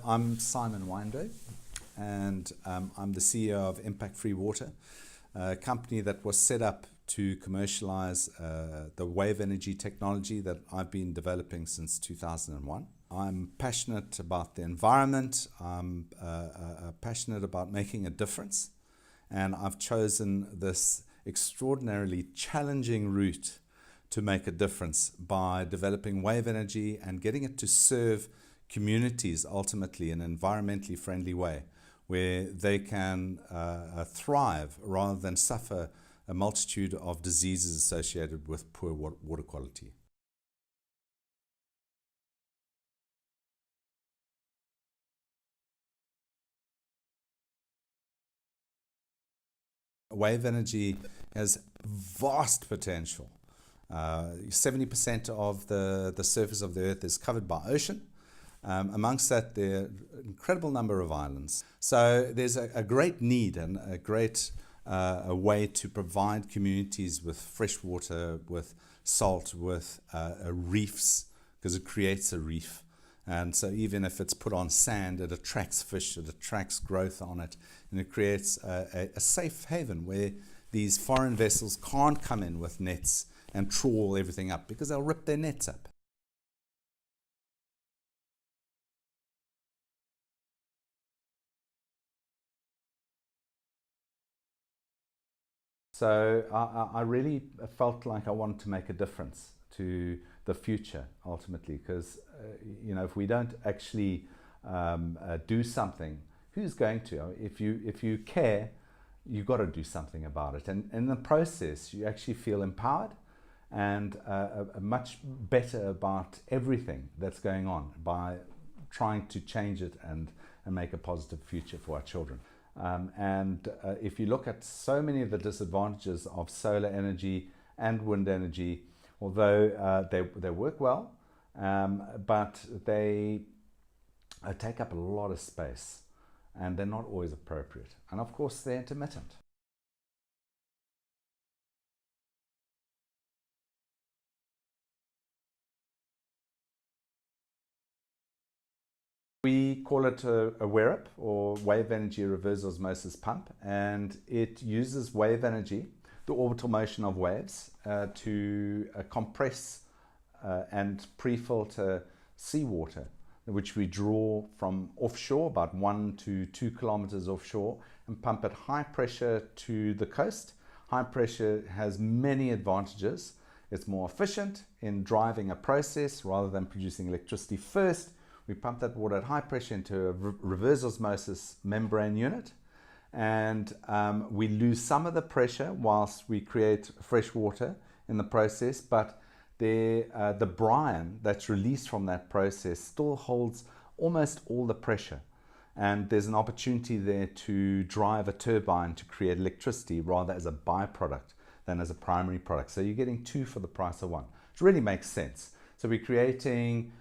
I'm Simon Wijnberg, and I'm the CEO of Impact Free Water, a company that was set up to commercialize the wave energy technology that I've been developing since 2001. I'm passionate about the environment, I'm passionate about making a difference, and I've chosen this extraordinarily challenging route to make a difference by developing wave energy and getting it to serve communities ultimately in an environmentally friendly way where they can thrive rather than suffer a multitude of diseases associated with poor water quality. Wave energy has vast potential. 70% of the surface of the earth is covered by ocean. Amongst that, there are an incredible number of islands. So there's a great need and a great a way to provide communities with fresh water, with salt, with reefs, because it creates a reef. And so even if it's put on sand, it attracts fish, it attracts growth on it, and it creates a safe haven where these foreign vessels can't come in with nets and trawl everything up because they'll rip their nets up. So I really felt like I wanted to make a difference to the future ultimately, because if we don't actually do something, who's going to? If you care, you've got to do something about it, and in the process you actually feel empowered and much better about everything that's going on by trying to change it and make a positive future for our children. If you look at so many of the disadvantages of solar energy and wind energy, although they work well, but they take up a lot of space and they're not always appropriate. And of course, they're intermittent. We call it a WERP, or wave energy reverse osmosis pump, and it uses wave energy, the orbital motion of waves, to compress and pre-filter seawater, which we draw from offshore, about 1 to 2 kilometers offshore, and pump at high pressure to the coast. High pressure has many advantages. It's more efficient in driving a process rather than producing electricity first. We pump that water at high pressure into a reverse osmosis membrane unit, and we lose some of the pressure whilst we create fresh water in the process, but the brine that's released from that process still holds almost all the pressure, and there's an opportunity there to drive a turbine to create electricity rather as a byproduct than as a primary product. So you're getting two for the price of one, which really makes sense. So we're creating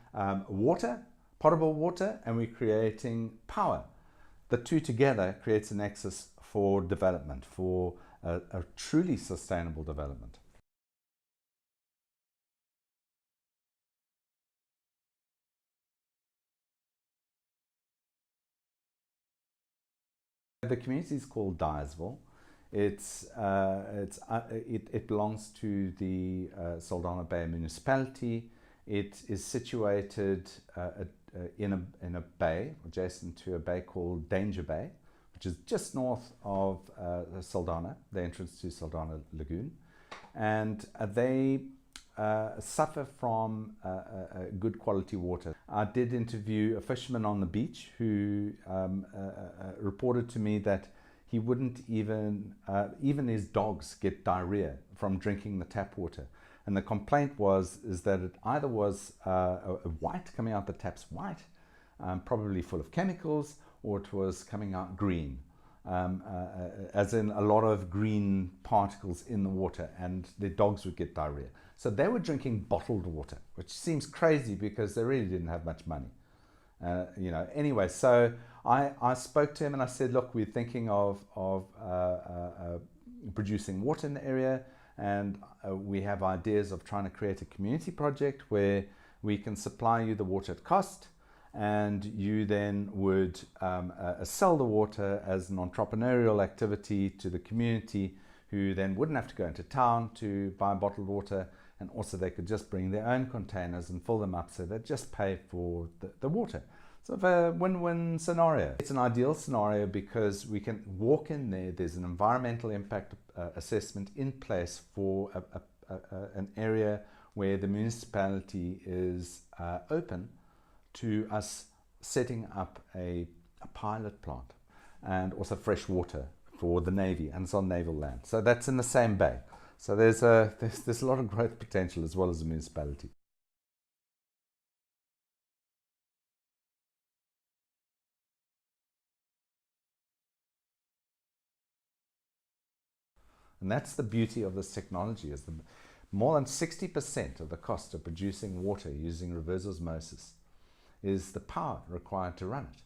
water, potable water, and we're creating power. The two together creates a nexus for development, for a truly sustainable development. The community is called Dyersville. It belongs to the Saldanha Bay municipality. It is situated in a bay, adjacent to a bay called Danger Bay, which is just north of Saldanha, the entrance to Saldanha Lagoon. And they suffer from good quality water. I did interview a fisherman on the beach who reported to me that he wouldn't even his dogs get diarrhea from drinking the tap water. And the complaint is that it either was white, coming out the taps white, probably full of chemicals, or it was coming out green, as in a lot of green particles in the water, and their dogs would get diarrhea. So they were drinking bottled water, which seems crazy because they really didn't have much money. Anyway, so I spoke to him and I said, look, we're thinking of producing water in the area. And we have ideas of trying to create a community project where we can supply you the water at cost, and you then would sell the water as an entrepreneurial activity to the community, who then wouldn't have to go into town to buy bottled water, and also they could just bring their own containers and fill them up, so they'd just pay for the water. Sort of a win-win scenario. It's an ideal scenario because we can walk in there, there's an environmental impact assessment in place for an area where the municipality is open to us setting up a pilot plant, and also fresh water for the Navy, and it's on naval land. So that's in the same bay. So there's a lot of growth potential as well as the municipality. And that's the beauty of this technology, is more than 60% of the cost of producing water using reverse osmosis is the power required to run it.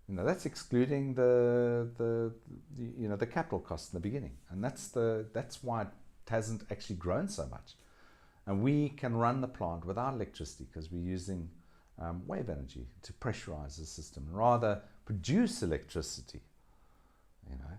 You know, that's excluding the capital cost in the beginning, and that's why it hasn't actually grown so much. And we can run the plant without electricity because we're using wave energy to pressurize the system, and rather produce electricity. You know,